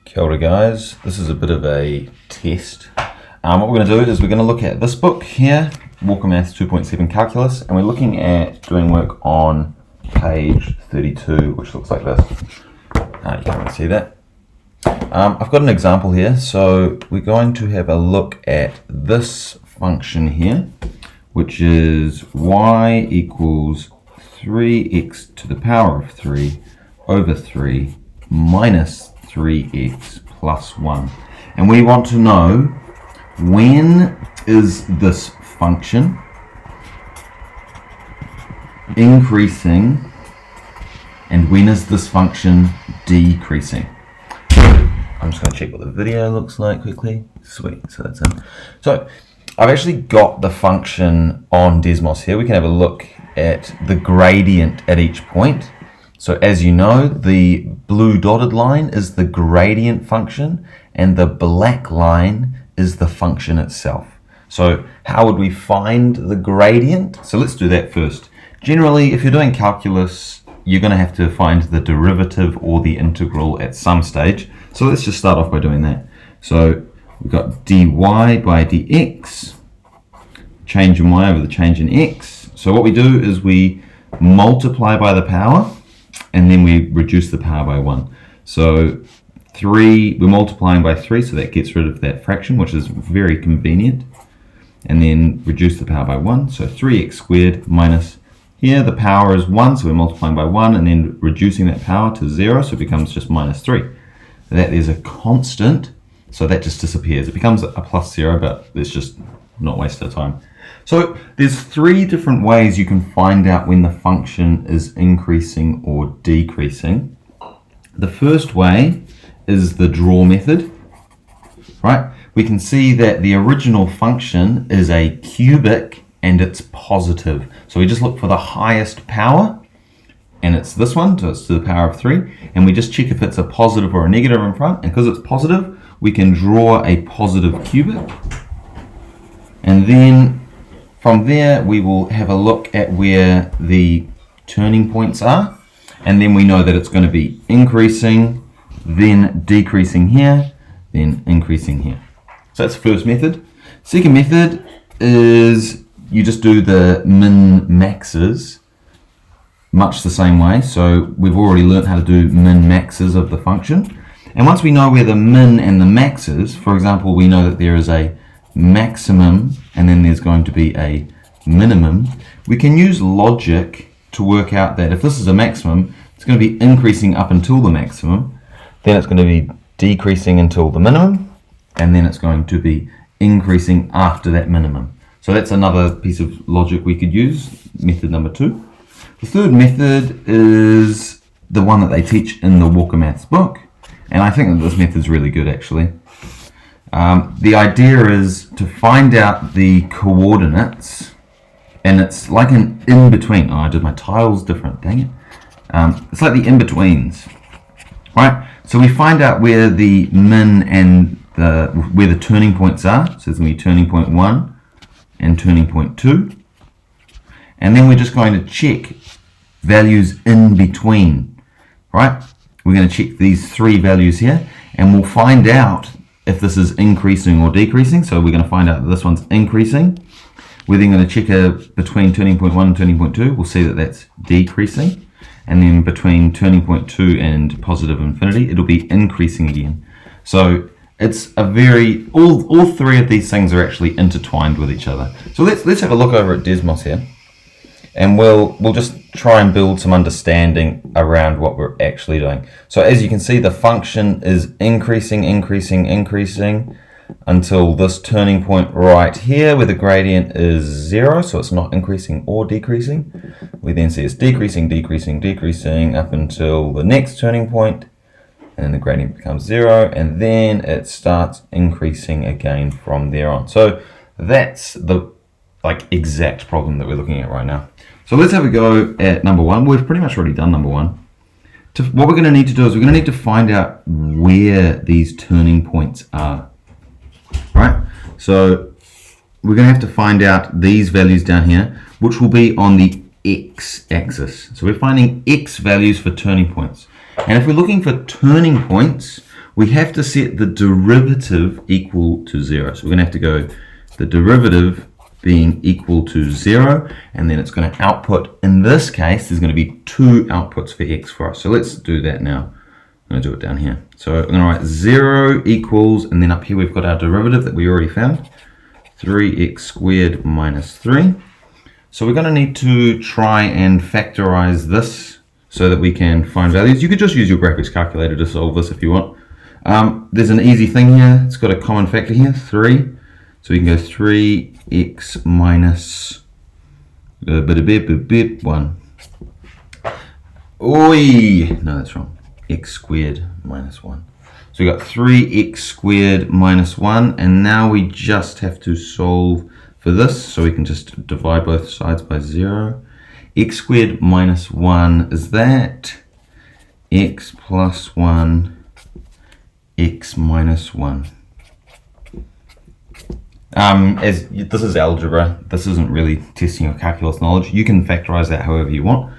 Kia ora guys, this is a bit of a test. What we're going to do is we're going to look at this book here, WalkerMaths 2.7 Calculus, and we're looking at doing work on page 32, which looks like this. You can't really see that. I've got an example here, so we're going to have a look at this function here, which is y equals 3x to the power of 3 over 3 minus 3x plus 1. And we want to know, when is this function increasing and when is this function decreasing? I'm just going to check what the video looks like quickly. Sweet, so that's in. So I've actually got the function on Desmos here. We can have a look at the gradient at each point. So as you know, the blue dotted line is the gradient function and the black line is the function itself. So how would we find the gradient? So let's do that first. Generally, if you're doing calculus, you're going to have to find the derivative or the integral at some stage. So let's just start off by doing that. So we've got dy by dx, change in y over the change in x. So what we do is we multiply by the power and then we reduce the power by 1. So 3, we're multiplying by 3, so that gets rid of that fraction, which is very convenient. And then reduce the power by 1, so 3x squared minus, here the power is 1, so we're multiplying by 1 and then reducing that power to 0, so it becomes just minus 3. That is a constant, so that just disappears. It becomes a plus 0, but let's just not waste our time. So there's 3 different ways you can find out when the function is increasing or decreasing. The first way is the draw method, right? We can see that the original function is a cubic and it's positive. So we just look for the highest power, and it's this one, so it's to the power of 3, and we just check if it's a positive or a negative in front, and because it's positive, we can draw a positive cubic. And then from there, we will have a look at where the turning points are, and then we know that it's going to be increasing, then decreasing here, then increasing here. So that's the first method. Second method is you just do the min-maxes much the same way. So we've already learned how to do min-maxes of the function. And once we know where the min and the max is, for example, we know that there is a maximum and then there's going to be a minimum, we can use logic to work out that if this is a maximum, it's going to be increasing up until the maximum, then it's going to be decreasing until the minimum, and then it's going to be increasing after that minimum. So that's another piece of logic we could use, method number 2. The third method is the one that they teach in the WalkerMaths book, and I think that this method is really good actually. The idea is to find out the coordinates, and it's like an in-between. Oh, I did my tiles different, dang it. It's like the in-betweens, right? So we find out where the min and where the turning points are. So there's going to be turning point 1 and turning point 2. And then we're just going to check values in between, right? We're going to check these 3 values here, and we'll find out if this is increasing or decreasing. So we're going to find out that this one's increasing. We're then going to check between turning point 1 and turning point 2. We'll see that that's decreasing. And then between turning point 2 and positive infinity, it'll be increasing again. So it's a very, all 3 of these things are actually intertwined with each other. So let's have a look over at Desmos here. And we'll just try and build some understanding around what we're actually doing. So as you can see, the function is increasing until this turning point right here where the gradient is 0, so it's not increasing or decreasing. We then see it's decreasing up until the next turning point, and the gradient becomes 0, and then it starts increasing again from there on. So that's the exact problem that we're looking at right now. So let's have a go at number 1. We've pretty much already done number 1. What we're going to need to do is we're going to need to find out where these turning points are, right? So we're going to have to find out these values down here, which will be on the x-axis. So we're finding x values for turning points. And if we're looking for turning points, we have to set the derivative equal to 0. So we're going to have to go the derivative being equal to 0, and then it's going to output, in this case, there's going to be 2 outputs for x for us. So let's do that now. I'm going to do it down here. So I'm going to write 0 equals, and then up here we've got our derivative that we already found, 3x squared minus 3. So we're going to need to try and factorize this so that we can find values. You could just use your graphics calculator to solve this if you want. There's an easy thing here. It's got a common factor here, 3. So we can go 3x minus 1. Oi! No, that's wrong. X squared minus 1. So we got 3x squared minus 1, and now we just have to solve for this, so we can just divide both sides by 0. X squared minus 1 is that. X plus 1, x minus 1. As this is algebra, this isn't really testing your calculus knowledge. You can factorize that however you want,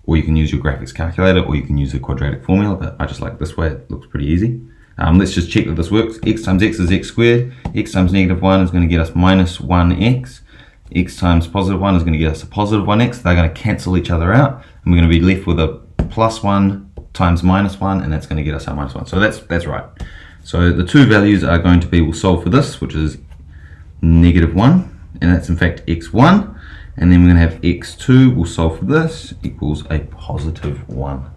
or you can use your graphics calculator, or you can use the quadratic formula, but I just like this way. It looks pretty easy. Let's just check that this works. X times x is x squared. X times negative 1 is going to get us minus 1x. X times positive 1 is going to get us a positive 1x. They're going to cancel each other out, and we're going to be left with a plus 1 times minus 1, and that's going to get us our minus 1. So that's right. So the two values are going to be, we'll solve for this, which is negative 1, and that's in fact x1. And then we're going to have x2, we'll solve for this, equals a positive 1.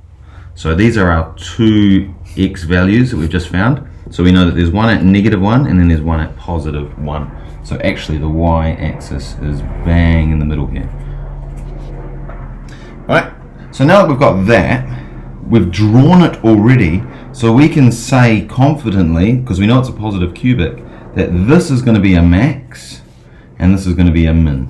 So these are our two x values that we've just found. So we know that there's one at negative 1, and then there's one at positive 1. So actually the y-axis is bang in the middle here. Alright, so now that we've got that, we've drawn it already, so we can say confidently, because we know it's a positive cubic, that this is going to be a max, and this is going to be a min.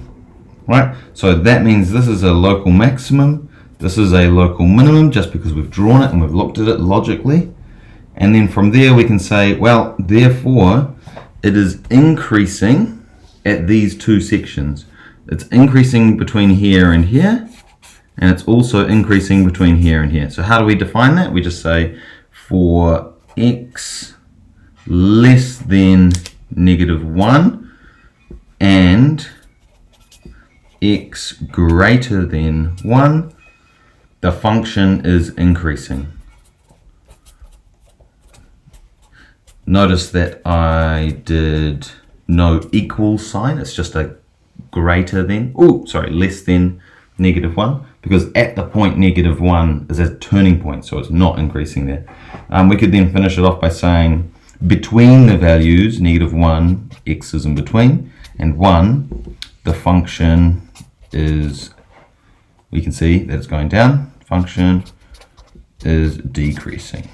Right, so that means this is a local maximum, this is a local minimum, just because we've drawn it and we've looked at it logically. And then from there we can say, well, therefore, it is increasing at these two sections. It's increasing between here and here, and it's also increasing between here and here. So how do we define that? We just say for x less than negative 1 and x greater than 1, the function is increasing. Notice that I did no equal sign, it's just a greater than, less than negative 1, because at the point negative 1 is a turning point, so it's not increasing there. We could then finish it off by saying between the values, negative 1, x is in between, and 1, the function is, we can see that it's going down, function is decreasing.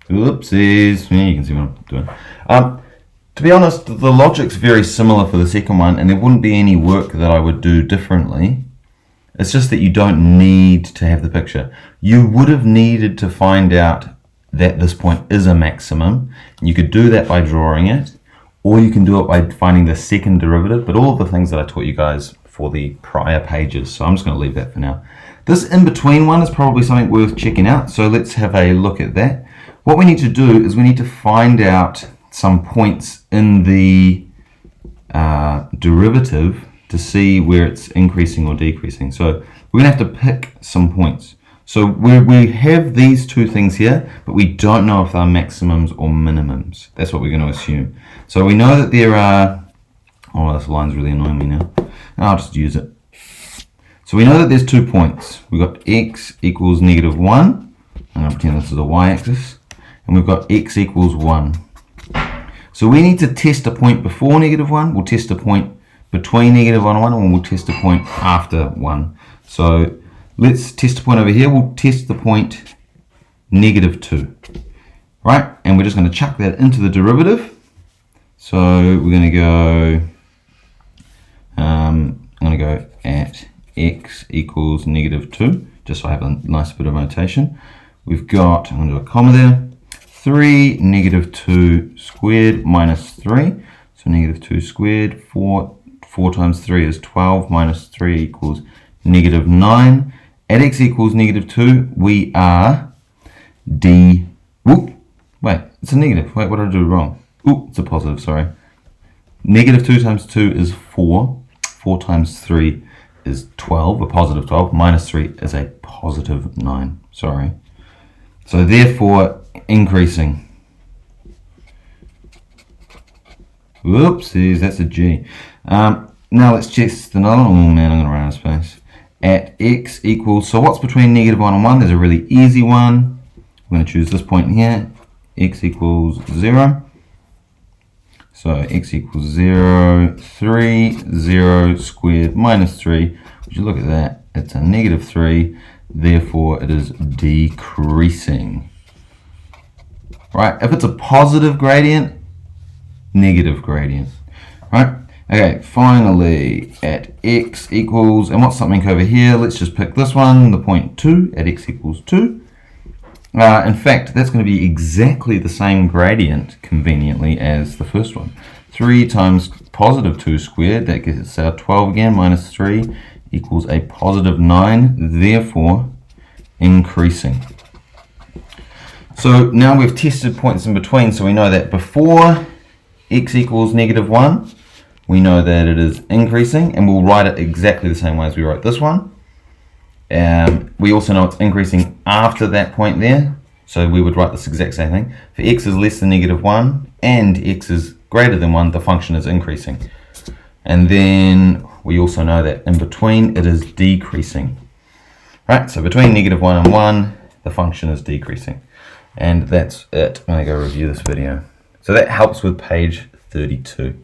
Oopsies, you can see what I'm doing. To be honest, the logic's very similar for the second one, and there wouldn't be any work that I would do differently. It's just that you don't need to have the picture. You would have needed to find out that this point is a maximum. You could do that by drawing it, or you can do it by finding the second derivative, but all of the things that I taught you guys for the prior pages, so I'm just going to leave that for now. This in-between one is probably something worth checking out, so let's have a look at that. What we need to do is we need to find out some points in the derivative to see where it's increasing or decreasing. So we're going to have to pick some points. So we have these two things here, but we don't know if they're maximums or minimums. That's what we're going to assume. So we know that there are, oh, this line's really annoying me now. I'll just use it. So we know that there's 2 points. We've got x equals negative 1. I'm going to pretend this is a y-axis. And we've got x equals 1. So we need to test a point before negative 1. We'll test a point between negative 1 and 1, and we'll test a point after 1. So let's test a point over here. We'll test the point negative 2. Right? And we're just going to chuck that into the derivative. So we're going to go, I'm going to go at x equals negative 2, just so I have a nice bit of notation. We've got, I'm going to do a comma there, 3 negative 2 squared minus 3. So negative 2 squared, 4 times 3 is 12, minus 3 equals negative 9. At x equals negative 2, we are Wait, it's a negative. Wait, what did I do wrong? Ooh, it's a positive, sorry. Negative 2 times 2 is 4. 4 times 3 is 12, a positive 12. Minus 3 is a positive 9. Sorry. So therefore, increasing. Whoopsies, that's a G. Now let's test another one. Oh man, I'm going to run out of space. At x equals, so what's between negative 1 and 1? There's a really easy one. I'm going to choose this point here. X equals 0. So x equals 0, 3, 0 squared minus 3. Would you look at that? It's a negative 3. Therefore, it is decreasing. Right? If it's a positive gradient, negative gradient. Right? Okay, finally, at x equals, and what's something over here? Let's just pick this one, the point 2, at x equals 2. In fact, that's going to be exactly the same gradient, conveniently, as the first one. 3 times positive 2 squared, that gets our 12 again, minus 3 equals a positive 9, therefore increasing. So now we've tested points in between, so we know that before x equals negative 1, we know that it is increasing, and we'll write it exactly the same way as we wrote this one. We also know it's increasing after that point there, so we would write this exact same thing. For x is less than negative 1 and x is greater than 1, the function is increasing. And then we also know that in between it is decreasing. Right, so between negative 1 and 1, the function is decreasing. And that's it. I'm going to go review this video. So that helps with page 32.